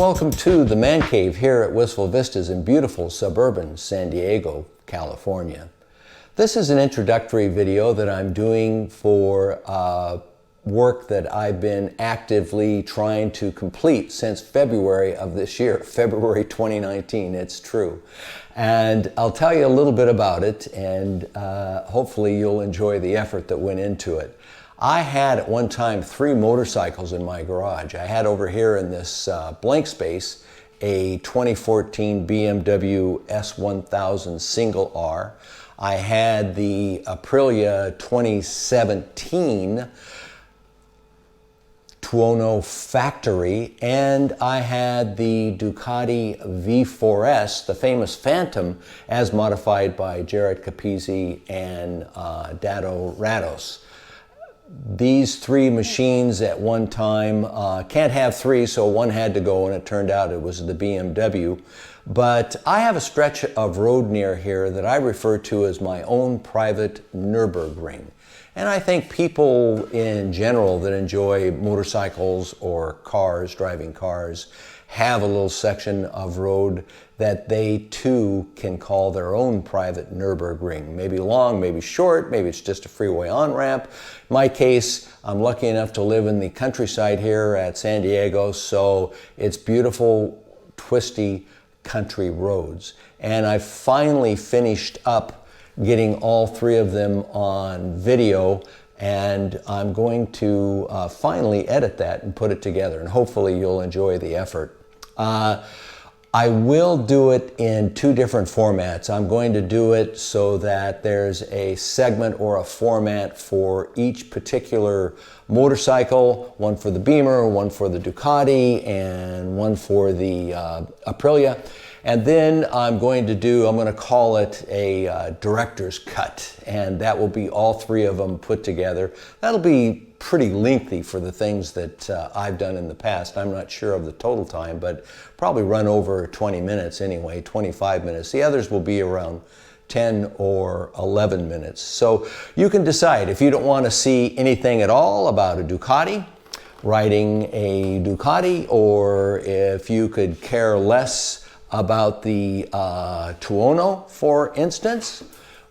welcome to the Man Cave here at Wistful Vistas in beautiful suburban San Diego, California. This is an introductory video that I'm doing for work that I've been actively trying to complete since February of this year, February 2019, it's true. And I'll tell you a little bit about it, and hopefully you'll enjoy the effort that went into it. I had at one time 3 motorcycles in my garage. I had over here in this blank space a 2014 BMW S1000 single R. I had the Aprilia 2017 Tuono factory, and I had the Ducati V4S, the famous Phantom, as modified by Jared Capizzi and Dado Rados. These 3 machines at one time, can't have 3, so one had to go, and it turned out it was the BMW. But I have a stretch of road near here that I refer to as my own private Nürburgring. And I think people in general that enjoy motorcycles or cars, driving cars, have a little section of road that they too can call their own private Nürburgring. Maybe long, maybe short, maybe it's just a freeway on-ramp. In my case, I'm lucky enough to live in the countryside here at San Diego, so it's beautiful, twisty country roads. And I finally finished up getting all 3 of them on video, and I'm going to finally edit that and put it together, and hopefully you'll enjoy the effort. I will do it in 2 different formats. I'm going to do it so that there's a segment or a format for each particular motorcycle, one for the Beamer, one for the Ducati, and one for the Aprilia. And then I'm going to call it a director's cut, and that will be all 3 of them put together. That'll be pretty lengthy for the things that I've done in the past. I'm not sure of the total time, but probably run over 20 minutes anyway, 25 minutes. The others will be around 10 or 11 minutes. So you can decide if you don't want to see anything at all about a Ducati, riding a Ducati, or if you could care less about the Tuono, for instance,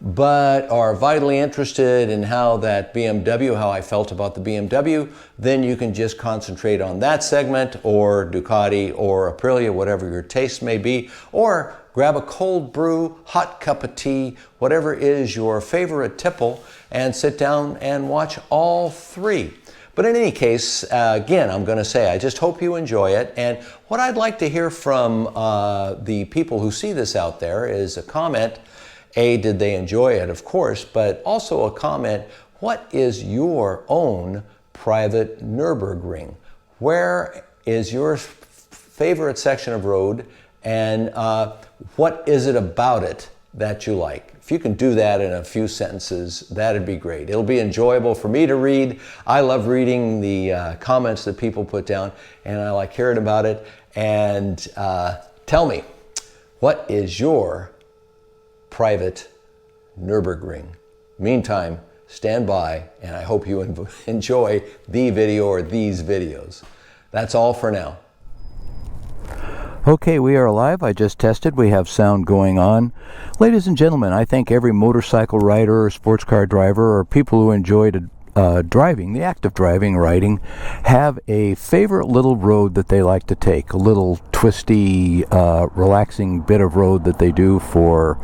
but are vitally interested in how that BMW, how I felt about the BMW, then you can just concentrate on that segment, or Ducati or Aprilia, whatever your taste may be, or grab a cold brew, hot cup of tea, whatever is your favorite tipple, and sit down and watch all 3. But in any case, again, I'm going to say I just hope you enjoy it. And what I'd like to hear from the people who see this out there is a comment. A, did they enjoy it, of course, but also a comment, what is your own private Nürburgring? Where is your favorite section of road, and what is it about it that you like? If you can do that in a few sentences, that'd be great. It'll be enjoyable for me to read. I love reading the comments that people put down, and I like hearing about it. And tell me, what is your private Nürburgring? Meantime, stand by, and I hope you enjoy the video or these videos. That's all for now. Okay, we are live. I just tested. We have sound going on. Ladies and gentlemen, I think every motorcycle rider or sports car driver or people who enjoy driving, the act of driving, riding, have a favorite little road that they like to take, a little twisty, relaxing bit of road that they do for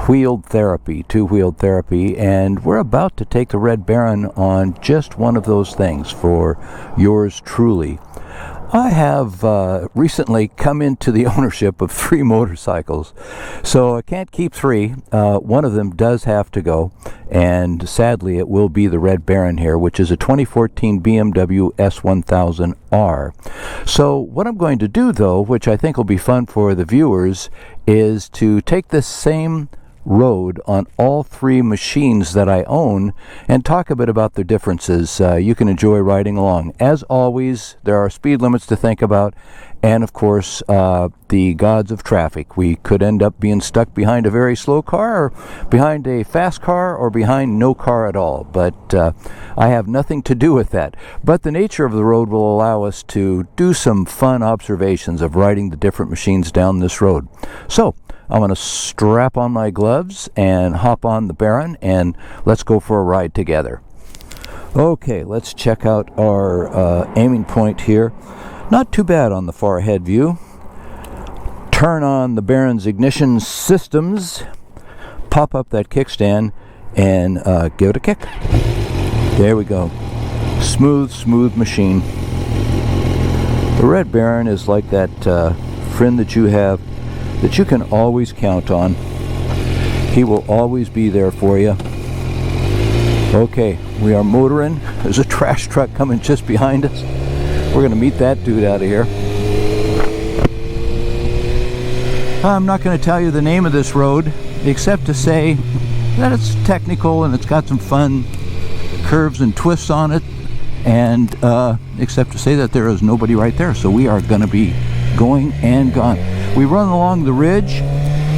wheeled therapy, 2-wheeled therapy, and we're about to take the Red Baron on just one of those things for yours truly. I have recently come into the ownership of 3 motorcycles, so I can't keep 3. One of them does have to go, and sadly it will be the Red Baron here, which is a 2014 BMW S1000R. So what I'm going to do, though, which I think will be fun for the viewers, is to take this same road on all three machines that I own and talk a bit about the differences. You can enjoy riding along. As always, there are speed limits to think about, and of course the gods of traffic. We could end up being stuck behind a very slow car, or behind a fast car, or behind no car at all, but I have nothing to do with that. But the nature of the road will allow us to do some fun observations of riding the different machines down this road. So I'm going to strap on my gloves and hop on the Baron, and let's go for a ride together. Okay, let's check out our aiming point here. Not too bad on the far ahead view. Turn on the Baron's ignition systems, pop up that kickstand, and give it a kick. There we go. Smooth machine. The Red Baron is like that friend that you have that you can always count on. He will always be there for you. Okay, we are motoring. There's a trash truck coming just behind us. We're going to meet that dude out of here. I'm not going to tell you the name of this road, except to say that it's technical and it's got some fun curves and twists on it, and except to say that there is nobody right there, so we are going to be going and gone. We run along the ridge.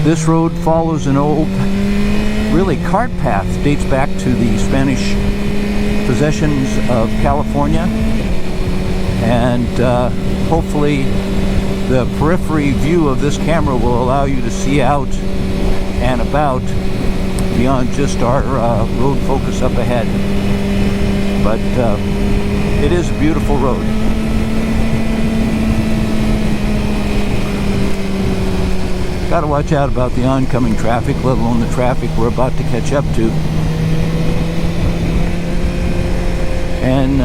This road follows an old, really, cart path. Dates back to the Spanish possessions of California, and hopefully the periphery view of this camera will allow you to see out and about beyond just our road focus up ahead. But it is a beautiful road. Got to watch out about the oncoming traffic, let alone the traffic we're about to catch up to. And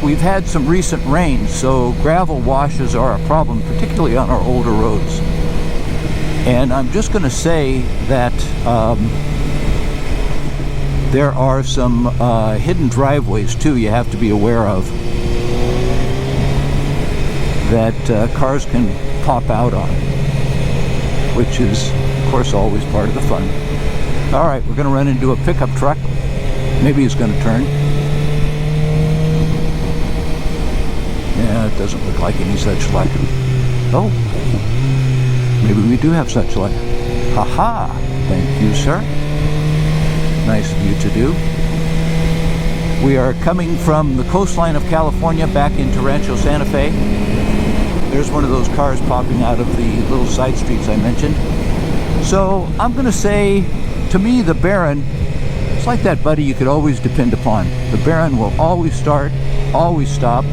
we've had some recent rains, so gravel washes are a problem, particularly on our older roads. And I'm just going to say that there are some hidden driveways too you have to be aware of that cars can pop out on, which is, of course, always part of the fun. All right, we're going to run into a pickup truck. Maybe he's going to turn. Yeah, it doesn't look like any such luck. Oh, maybe we do have such luck. Ha-ha! Thank you, sir. Nice of you to do. We are coming from the coastline of California back into Rancho Santa Fe. There's one of those cars popping out of the little side streets I mentioned. So I'm going to say, to me, the Baron, it's like that buddy you could always depend upon. The Baron will always start, always stop.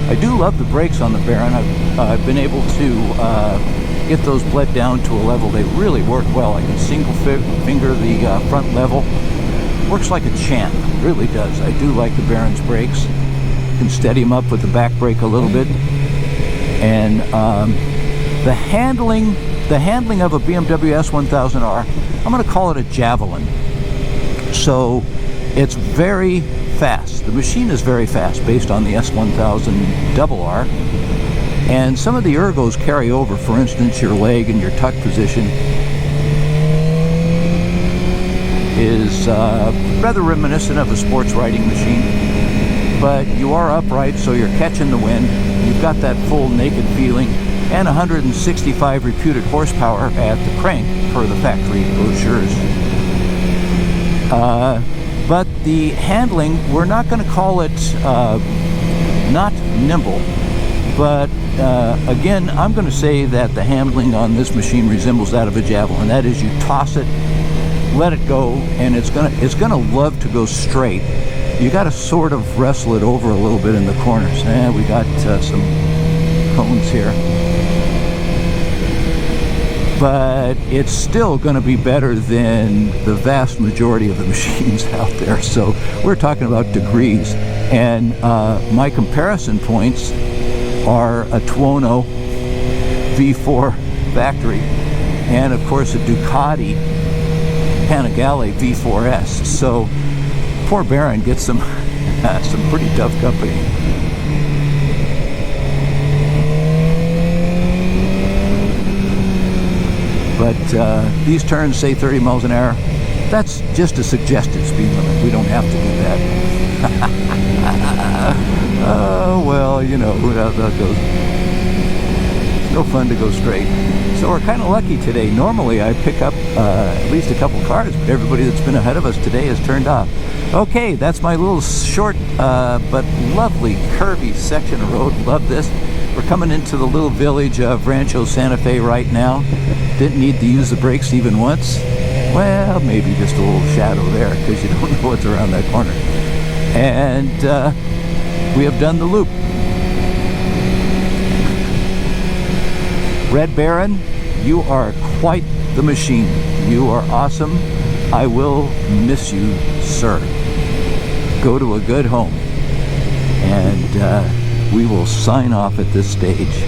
I do love the brakes on the Baron. I've been able to get those bled down to a level they really work well. I can single finger the front level. Works like a champ, really does. I do like the Baron's brakes. Can steady them up with the back brake a little bit. And the handling of a BMW S1000R, I'm going to call it a javelin. So it's very fast. The machine is very fast based on the S1000R. And some of the ergos carry over. For instance, your leg and your tuck position is rather reminiscent of a sports riding machine. But you are upright, so you're catching the wind. You've got that full naked feeling, and 165 reputed horsepower at the crank per the factory brochures. But the handling, we're not going to call it not nimble, but again, I'm going to say that the handling on this machine resembles that of a javelin. That is, you toss it, let it go, and it's gonna love to go straight. You got to sort of wrestle it over a little bit in the corners. We got some cones here, but it's still going to be better than the vast majority of the machines out there. So we're talking about degrees, and my comparison points are a Tuono V4 factory, and of course a Ducati Panigale V4S. So poor Baron gets some pretty tough company. But these turns say 30 miles an hour. That's just a suggested speed limit. We don't have to do that. Oh, well, you know how that goes. It's no fun to go straight. So we're kind of lucky today. Normally I pick up at least a couple cars, but everybody that's been ahead of us today has turned off. Okay, that's my little short but lovely curvy section of road. Love this. We're coming into the little village of Rancho Santa Fe right now. Didn't need to use the brakes even once. Well, maybe just a little shadow there because you don't know what's around that corner. And we have done the loop. Red Baron, you are quite the machine. You are awesome. I will miss you, sir. Go to a good home. And we will sign off at this stage.